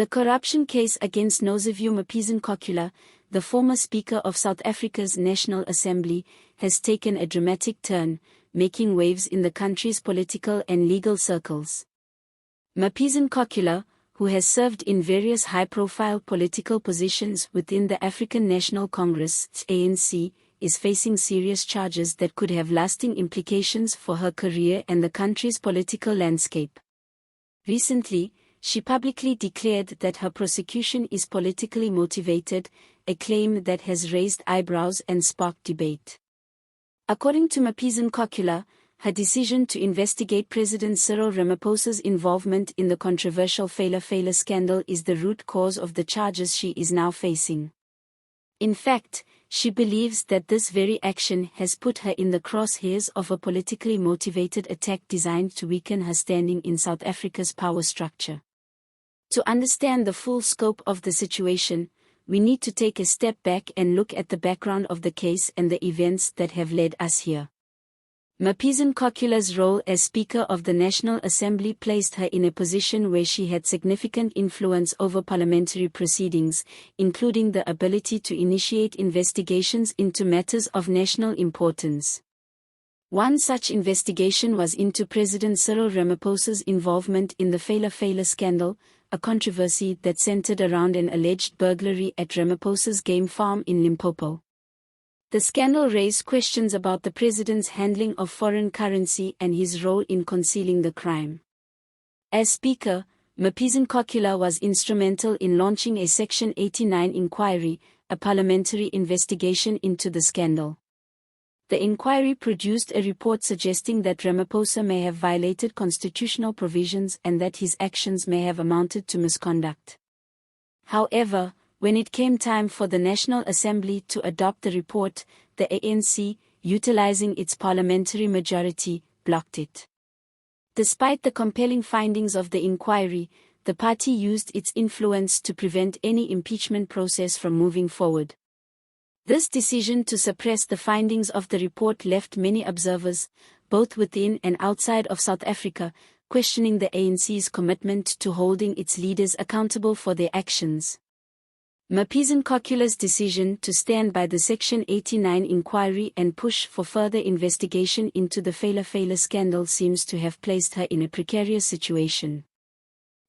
The corruption case against Nosiviwe Mapisa-Nqakula, the former Speaker of South Africa's National Assembly, has taken a dramatic turn, making waves in the country's political and legal circles. Mapisa-Nqakula, who has served in various high-profile political positions within the African National Congress (ANC), is facing serious charges that could have lasting implications for her career and the country's political landscape. Recently, she publicly declared that her prosecution is politically motivated, a claim that has raised eyebrows and sparked debate. According to Mapisa-Nqakula, her decision to investigate President Cyril Ramaphosa's involvement in the controversial Phala Phala scandal is the root cause of the charges she is now facing. In fact, she believes that this very action has put her in the crosshairs of a politically motivated attack designed to weaken her standing in South Africa's power structure. To understand the full scope of the situation, we need to take a step back and look at the background of the case and the events that have led us here. Mapisa-Nqakula's role as Speaker of the National Assembly placed her in a position where she had significant influence over parliamentary proceedings, including the ability to initiate investigations into matters of national importance. One such investigation was into President Cyril Ramaphosa's involvement in the Phala Phala scandal, a controversy that centered around an alleged burglary at Ramaphosa's game farm in Limpopo. The scandal raised questions about the president's handling of foreign currency and his role in concealing the crime. As Speaker, Mapisa-Nqakula was instrumental in launching a Section 89 inquiry, a parliamentary investigation into the scandal. The inquiry produced a report suggesting that Ramaphosa may have violated constitutional provisions and that his actions may have amounted to misconduct. However, when it came time for the National Assembly to adopt the report, the ANC, utilizing its parliamentary majority, blocked it. Despite the compelling findings of the inquiry, the party used its influence to prevent any impeachment process from moving forward. This decision to suppress the findings of the report left many observers, both within and outside of South Africa, questioning the ANC's commitment to holding its leaders accountable for their actions. Mapisa-Nqakula's decision to stand by the Section 89 inquiry and push for further investigation into the Phala Phala scandal seems to have placed her in a precarious situation.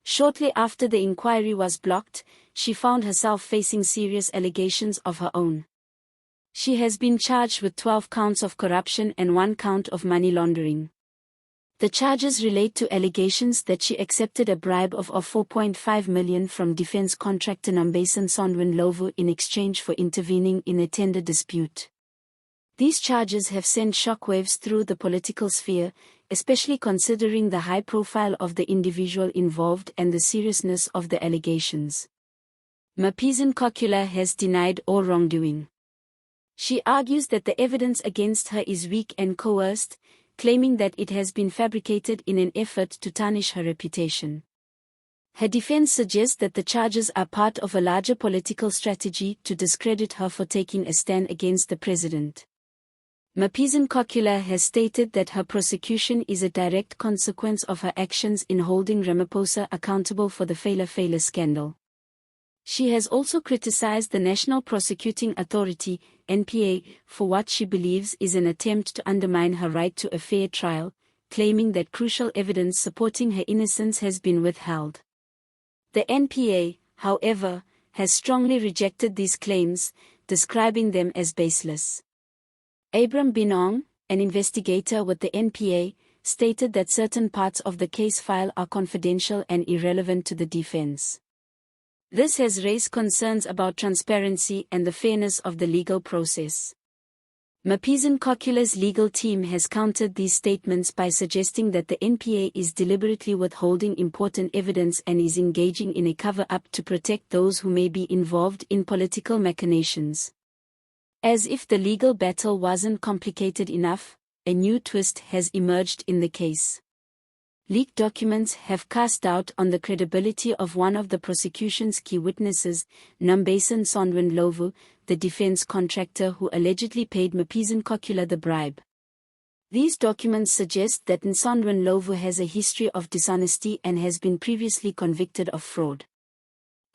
Shortly after the inquiry was blocked, she found herself facing serious allegations of her own. She has been charged with 12 counts of corruption and 1 count of money laundering. The charges relate to allegations that she accepted a bribe of 4.5 million from defense contractor Nosiviwe in exchange for intervening in a tender dispute. These charges have sent shockwaves through the political sphere, especially considering the high profile of the individual involved and the seriousness of the allegations. Mapisa-Nqakula has denied all wrongdoing. She argues that the evidence against her is weak and coerced, claiming that it has been fabricated in an effort to tarnish her reputation. Her defense suggests that the charges are part of a larger political strategy to discredit her for taking a stand against the president. Mapisa-Nqakula has stated that her prosecution is a direct consequence of her actions in holding Ramaphosa accountable for the Phala Phala scandal. She has also criticized the National Prosecuting Authority, NPA, for what she believes is an attempt to undermine her right to a fair trial, claiming that crucial evidence supporting her innocence has been withheld. The NPA, however, has strongly rejected these claims, describing them as baseless. Abram Binong, an investigator with the NPA, stated that certain parts of the case file are confidential and irrelevant to the defense. This has raised concerns about transparency and the fairness of the legal process. Mapisa-Nqakula's legal team has countered these statements by suggesting that the NPA is deliberately withholding important evidence and is engaging in a cover-up to protect those who may be involved in political machinations. As if the legal battle wasn't complicated enough, a new twist has emerged in the case. Leaked documents have cast doubt on the credibility of one of the prosecution's key witnesses, Nosiviwe, the defense contractor who allegedly paid Mapisa-Nqakula the bribe. These documents suggest that Nosiviwe has a history of dishonesty and has been previously convicted of fraud.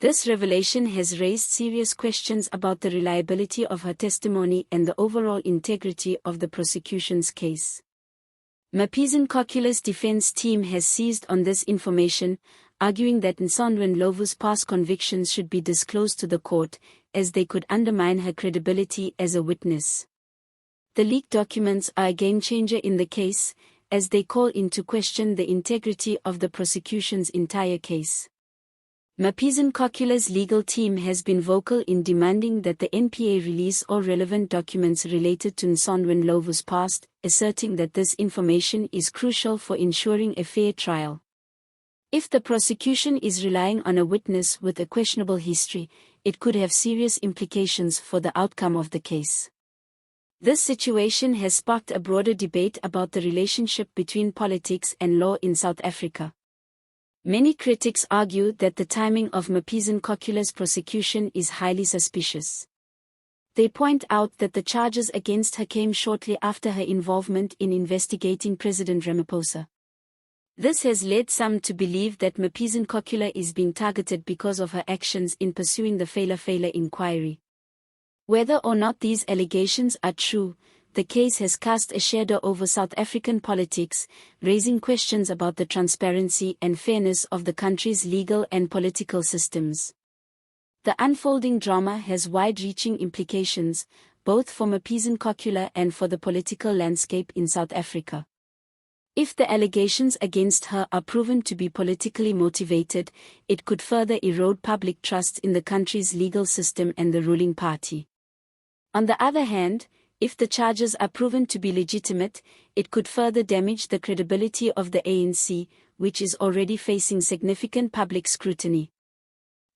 This revelation has raised serious questions about the reliability of her testimony and the overall integrity of the prosecution's case. Mapisa-Nqakula's defense team has seized on this information, arguing that Nosiviwe Mapisa-Nqakula's past convictions should be disclosed to the court, as they could undermine her credibility as a witness. The leaked documents are a game-changer in the case, as they call into question the integrity of the prosecution's entire case. Mapisa-Nqakula's legal team has been vocal in demanding that the NPA release all relevant documents related to Nosiviwe Mapisa-Nqakula's past, asserting that this information is crucial for ensuring a fair trial. If the prosecution is relying on a witness with a questionable history, it could have serious implications for the outcome of the case. This situation has sparked a broader debate about the relationship between politics and law in South Africa. Many critics argue that the timing of Mapisa-Nqakula's prosecution is highly suspicious. They point out that the charges against her came shortly after her involvement in investigating President Ramaphosa. This has led some to believe that Mapisa-Nqakula is being targeted because of her actions in pursuing the Phala Phala inquiry. Whether or not these allegations are true, the case has cast a shadow over South African politics, raising questions about the transparency and fairness of the country's legal and political systems. The unfolding drama has wide-reaching implications, both for Mapisa-Nqakula and for the political landscape in South Africa. If the allegations against her are proven to be politically motivated, it could further erode public trust in the country's legal system and the ruling party. On the other hand, if the charges are proven to be legitimate, it could further damage the credibility of the ANC, which is already facing significant public scrutiny.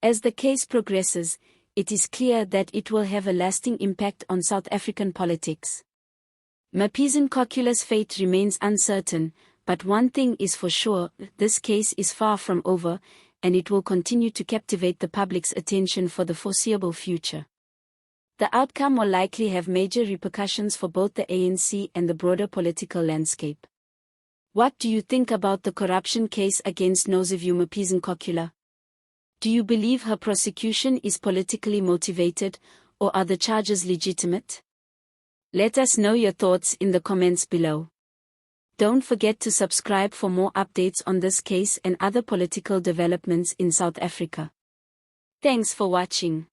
As the case progresses, it is clear that it will have a lasting impact on South African politics. Mapisa-Nqakula's fate remains uncertain, but one thing is for sure, this case is far from over, and it will continue to captivate the public's attention for the foreseeable future. The outcome will likely have major repercussions for both the ANC and the broader political landscape. What do you think about the corruption case against Nosiviwe Mapisa-Nqakula? Do you believe her prosecution is politically motivated, or are the charges legitimate? Let us know your thoughts in the comments below. Don't forget to subscribe for more updates on this case and other political developments in South Africa. Thanks for watching.